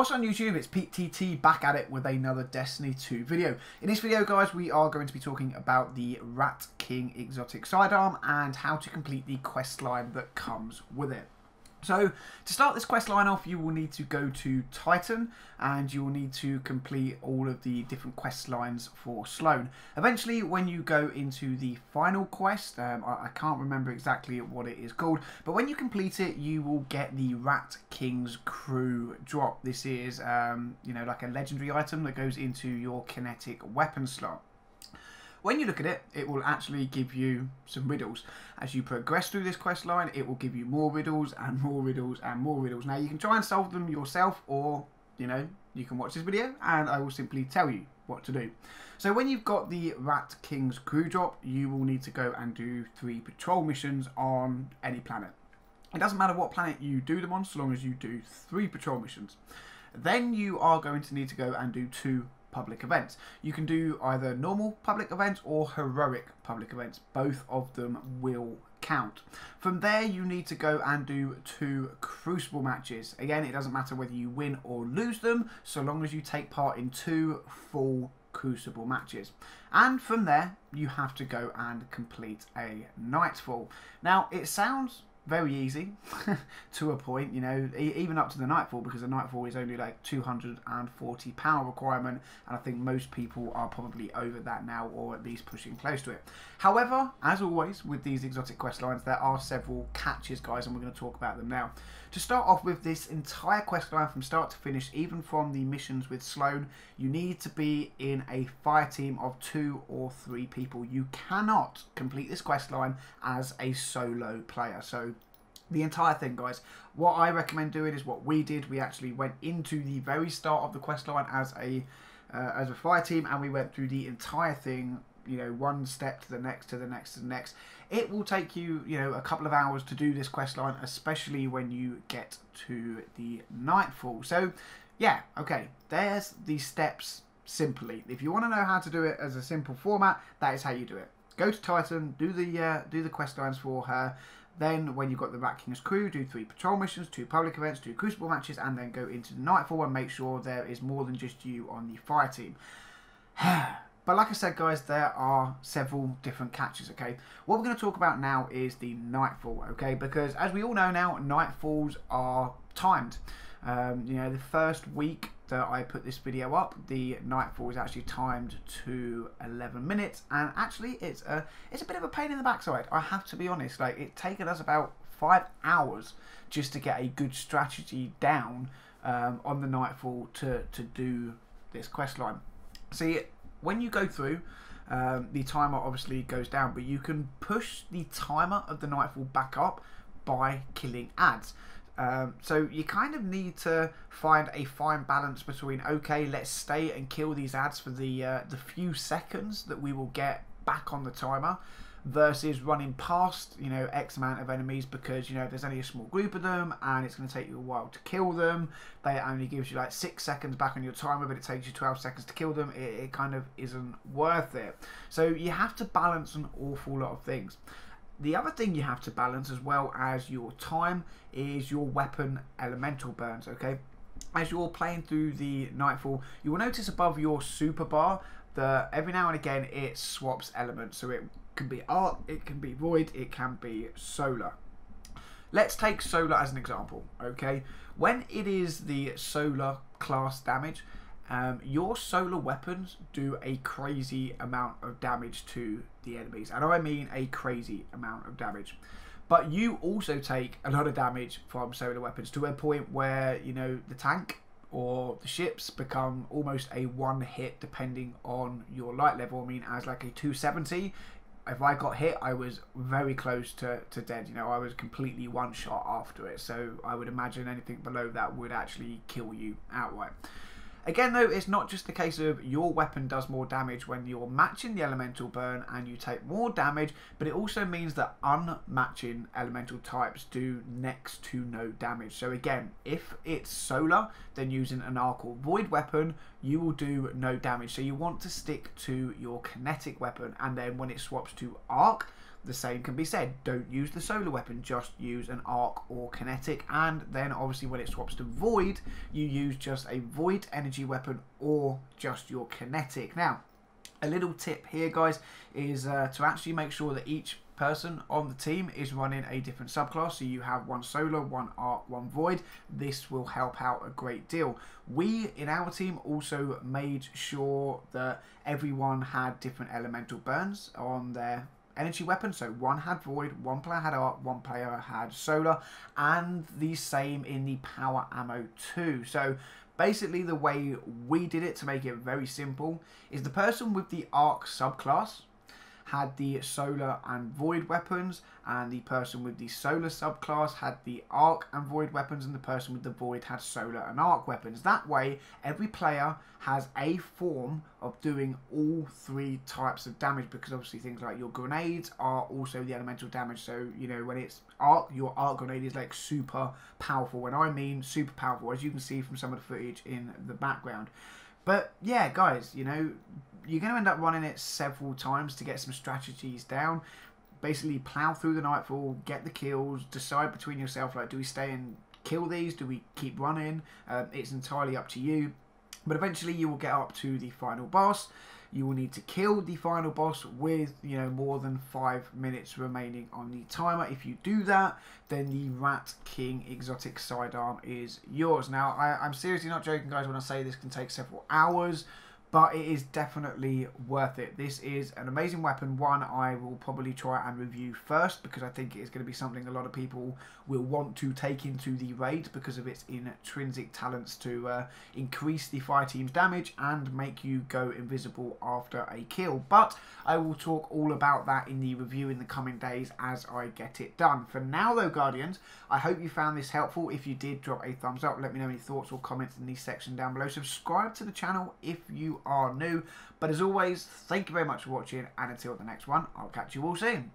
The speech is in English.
What's on YouTube? It's Pete TT back at it with another Destiny 2 video. In this video, guys, we are going to be talking about the Rat King exotic sidearm and how to complete the quest line that comes with it. So, to start this quest line off, you will need to go to Titan and you will need to complete all of the different quest lines for Sloan. Eventually, when you go into the final quest, I can't remember exactly what it is called, but when you complete it, you will get the Rat King's Crew drop. This is, you know, like a legendary item that goes into your kinetic weapon slot. When you look at it, it will actually give you some riddles. As you progress through this quest line, it will give you more riddles and more riddles and more riddles. Now, you can try and solve them yourself, or, you know, you can watch this video and I will simply tell you what to do. So when you've got the Rat King's Crew drop, you will need to go and do 3 patrol missions on any planet. It doesn't matter what planet you do them on, so long as you do 3 patrol missions. Then you are going to need to go and do 2 public events. You can do either normal public events or heroic public events. Both of them will count. From there, you need to go and do 2 crucible matches. Again, it doesn't matter whether you win or lose them, so long as you take part in 2 full crucible matches. And from there, you have to go and complete a Nightfall. Now, it sounds very easy to a point, you know, even up to the Nightfall, because the Nightfall is only like 240 power requirement, and I think most people are probably over that now, or at least pushing close to it. However, as always with these exotic quest lines, there are several catches, guys, and we're going to talk about them now. To start off with, this entire quest line from start to finish, even from the missions with Sloan, you need to be in a fire team of 2 or 3 people. You cannot complete this quest line as a solo player. So the entire thing, guys, what I recommend doing is what we did. We actually went into the very start of the quest line as a fire team, and we went through the entire thing, you know, one step to the next, to the next, to the next. It will take you, you know, a couple of hours to do this quest line, especially when you get to the Nightfall. So, yeah, okay, there's the steps simply. If you want to know how to do it as a simple format, that is how you do it. Go to Titan, do the quest lines for her. Then, when you've got the Rat King's Crew, do 3 patrol missions, 2 public events, 2 crucible matches, and then go into the Nightfall and make sure there is more than just you on the fire team. But like I said, guys, there are several different catches, okay? What we're going to talk about now is the Nightfall, okay? Because as we all know now, Nightfalls are timed. You know, the first week that I put this video up, the Nightfall is actually timed to 11 minutes. And actually, it's a bit of a pain in the backside, I have to be honest. Like, it's taken us about 5 hours just to get a good strategy down on the Nightfall to do this quest line. See, when you go through, the timer obviously goes down, but you can push the timer of the Nightfall back up by killing ads. So you kind of need to find a fine balance between, okay, let's stay and kill these ads for the few seconds that we will get back on the timer, versus running past, you know, X amount of enemies, because, you know, there's only a small group of them and it's going to take you a while to kill them. They only gives you like 6 seconds back on your timer, but it takes you 12 seconds to kill them. It kind of isn't worth it. So you have to balance an awful lot of things. The other thing you have to balance, as well as your time, is your weapon elemental burns, okay? As you're playing through the Nightfall, you will notice above your super bar that every now and again it swaps elements. So it can be arc, it can be void, it can be solar. Let's take solar as an example, okay? When it is the solar class damage, your solar weapons do a crazy amount of damage to the enemies, and I mean a crazy amount of damage. But you also take a lot of damage from solar weapons, to a point where, you know, the tank or the ships become almost a 1-hit depending on your light level. I mean, as like a 270, if I got hit, I was very close to dead. You know, I was completely one shot after it. So I would imagine anything below that would actually kill you outright. Again, though, it's not just the case of your weapon does more damage when you're matching the elemental burn and you take more damage, but it also means that unmatching elemental types do next to no damage. So again, if it's solar, then using an arc or void weapon, you will do no damage. So you want to stick to your kinetic weapon, and then when it swaps to arc, the same can be said. Don't use the solar weapon, just use an arc or kinetic. And then obviously when it swaps to void, you use just a void energy weapon or just your kinetic. Now, a little tip here, guys, is to actually make sure that each person on the team is running a different subclass. So you have one solar, one arc, one void. This will help out a great deal. We in our team also made sure that everyone had different elemental burns on their energy weapon. So one had void, one player had arc, one player had solar, and the same in the power ammo too. So basically the way we did it, to make it very simple, is the person with the arc subclass had the solar and void weapons, and the person with the solar subclass had the arc and void weapons, and the person with the void had solar and arc weapons. That way every player has a form of doing all three types of damage, because obviously things like your grenades are also the elemental damage. So you know, when it's arc, your arc grenade is like super powerful. When I mean super powerful, as you can see from some of the footage in the background. But yeah, guys, you know, you're going to end up running it several times to get some strategies down. Basically, plow through the Nightfall, get the kills, decide between yourself, like, do we stay and kill these? Do we keep running? It's entirely up to you. But eventually you will get up to the final boss. You will need to kill the final boss with, you know, more than 5 minutes remaining on the timer. If you do that, then the Rat King exotic sidearm is yours. Now, I'm seriously not joking, guys, when I say this can take several hours, but it is definitely worth it. This is an amazing weapon. One I will probably try and review first, because I think it is going to be something a lot of people will want to take into the raid because of its intrinsic talents to increase the fire team's damage and make you go invisible after a kill. But I will talk all about that in the review in the coming days as I get it done. For now though, Guardians, I hope you found this helpful. If you did, drop a thumbs up. Let me know any thoughts or comments in the section down below. Subscribe to the channel if you are new. But as always, thank you very much for watching, and until the next one, I'll catch you all soon.